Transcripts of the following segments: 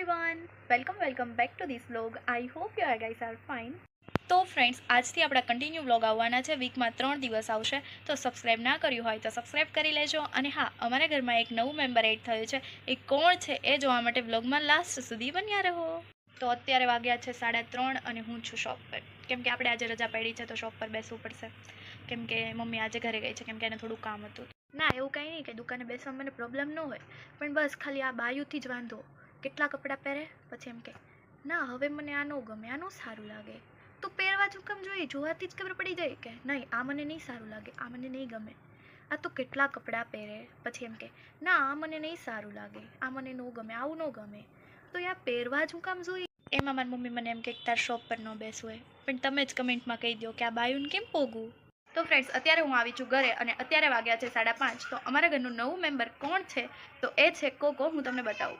everyone, welcome back to this vlog. I hope you guys are fine. તો friends, આજથી આપણા continue vlog આવવાના છે. વીકમાં 3 દિવસ આવશે. તો સબસ્ક્રાઈબ ના કર્યું હોય તો સબસ્ક્રાઈબ કરી લેજો. અને હા, અમારા ઘરમાં એક નવું મેમ્બર એડ થયું છે. એ કોણ છે એ જોવા માટે વ્લોગમાં લાસ્ટ સુધી બન્યા રહો. તો અત્યારે વાગ્યા છે 3:30 અને હું છું શોપ પર. કેમ કે આપણે આજે રજા પડી છે તો શોપ પર બેસવું પડશે. કેમ કે મમ્મી આજે ઘરે ગઈ છે કેમ કે એને થોડું કામ હતું. ના, એવું કંઈ નહીં કે દુકાને બેસવામાં મને પ્રોબ્લેમ ન હોય, પણ બસ ખાલી આ બાયુથી જ વાંધો. કેટલા કપડાં પહેરે પછી એમ કે ના હવે મને આ ન ગમે, આ ન સારું લાગે. તો પહેરવા જ હુકમ જોઈએ, જોવાથી જ ખબર પડી જાય કે નહીં આ મને નહીં સારું લાગે, આ મને નહીં ગમે. આ તો કેટલા કપડાં પહેરે પછી એમ કે ના આ મને નહીં સારું લાગે, આ મને ન ગમે, આવું ન ગમે. તો યાર પહેરવા જ હુકમ જોઈએ. એમાં મારી મમ્મી મને એમ કે તાર શોપ પર ન બેસવું હોય, પણ તમે જ કમેન્ટમાં કહી દો કે આ બાયુને કેમ પોગું. તો ફ્રેન્ડ્સ, અત્યારે હું આવી છું ઘરે અને અત્યારે વાગ્યા છે 5:30. તો અમારા ઘરનું નવું મેમ્બર કોણ છે તો એ છે કોકો. હું તમને બતાવું.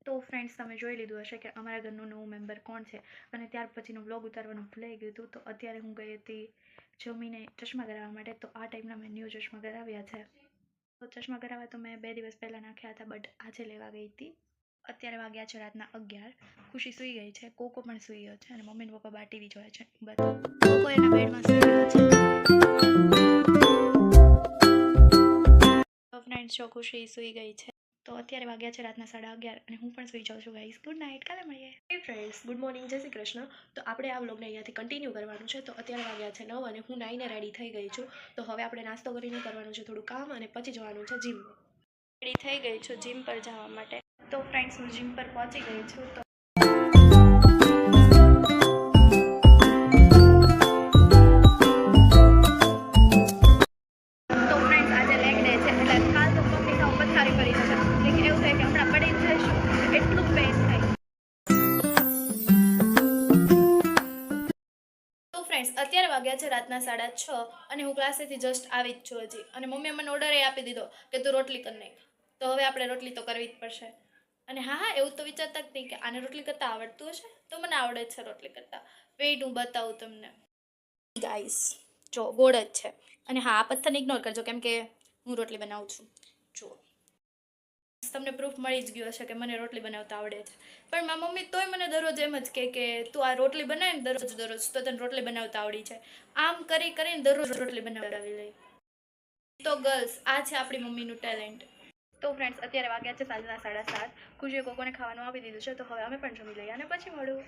તો ફ્રેન્ડ્સ, તમે જોઈ લીધું હશે કે અમારા ઘરનું નવું મેમ્બર કોણ છે. અને ત્યાર પછીનો વ્લોગ ઉતારવાનું ભૂલાઈ ગયું હતું. તો અત્યારે હું ગઈ હતી જમીને ચશ્મા કરાવવા માટે. તો આ ટાઈપના મેં ન્યૂ ચશ્મા કરાવ્યા છે. તો ચશ્મા કરાવવા તો મેં 2 દિવસ પહેલાં નાખ્યા હતા, બટ આજે લેવા ગઈ હતી. અત્યારે વાગ્યા છે રાતના 11. ખુશી સૂઈ ગઈ છે, કોકો પણ સૂઈ ગયો છે અને મમ્મી ને પપ્પા બહાર ટીવી જોવે છે. કોકો એના બેડમાં સૂઈ ગયો છે. તો ફ્રેન્ડ્સ, જો ખુશી સૂઈ ગઈ છે. તો અત્યારે વાગ્યા છે રાતના 11:30 અને હું પણ સૂઈ જાઉં છું ગાઈસ. ગુડ નાઇટ, કાલે મળીએ. હે ફ્રેન્ડ્સ, ગુડ મોર્નિંગ, જય શ્રી કૃષ્ણ. તો આપણે આ વ્લોગને અહીંયાથી કન્ટિન્યુ કરવાનું છે. તો અત્યારે વાગ્યા છે 9 અને હું નાઈને રેડી થઈ ગઈ છું. તો હવે આપણે નાસ્તો કરીને કરવાનું છે થોડું કામ અને પછી જવાનું છે જીમમાં. રેડી થઈ ગઈ છું જીમ પર જવા માટે. તો ફ્રેન્ડ્સ, હું જીમ પર પહોંચી ગઈ છું. તો ફ્રેન્ડ્સ, આજે લેગ ડે છે એટલે કાલ તો મમ્મી સાવ પથારી કરી જશે. લેકિન એવું થાય કે હમણાં પડી જ જઈશું, એટલું પેઇન થાય. તો ફ્રેન્ડ્સ, અત્યારે વાગ્યા છે રાતના 6:30 અને હું ક્લાસેથી જસ્ટ આવી જ છું હજી. અને મમ્મીએ મને ઓર્ડર એ આપી દીધો કે તું રોટલી કરી નાખ. તો હવે આપણે રોટલી તો કરવી જ પડશે. અને હા, એવું તો વિચારતા જ નહીં કે આને રોટલી કરતાં આવડતું હશે. તો મને આવડે જ છે રોટલી કરતાં. વેઇટ હું બતાવું તમને. ગાઈસ, જો ગોળ જ છે. અને હા, આ પથ્થરને ઇગ્નોર કરજો કેમ કે હું રોટલી બનાવું છું. જુઓ, તમને પ્રૂફ મળી જ ગયો હશે કે મને રોટલી બનાવતા આવડે છે. પણ મારી મમ્મી તોય મને દરરોજ એમ જ કહે કે તું આ રોટલી બનાવે ને દરરોજ તો તને રોટલી બનાવતા આવડી છે. આમ કરીને દરરોજ રોટલી બનાવડાવી લઈ. તો ગર્લ્સ, આ છે આપણી મમ્મીનું ટેલેન્ટ. તો ફ્રેન્ડ્સ, અત્યારે વાગ્યા છે સાંજના 7:30. ખુશીએ કોકોને ખાવાનું આપી દીધું છે. તો હવે અમે પણ જમી લઈએ અને પછી મળું.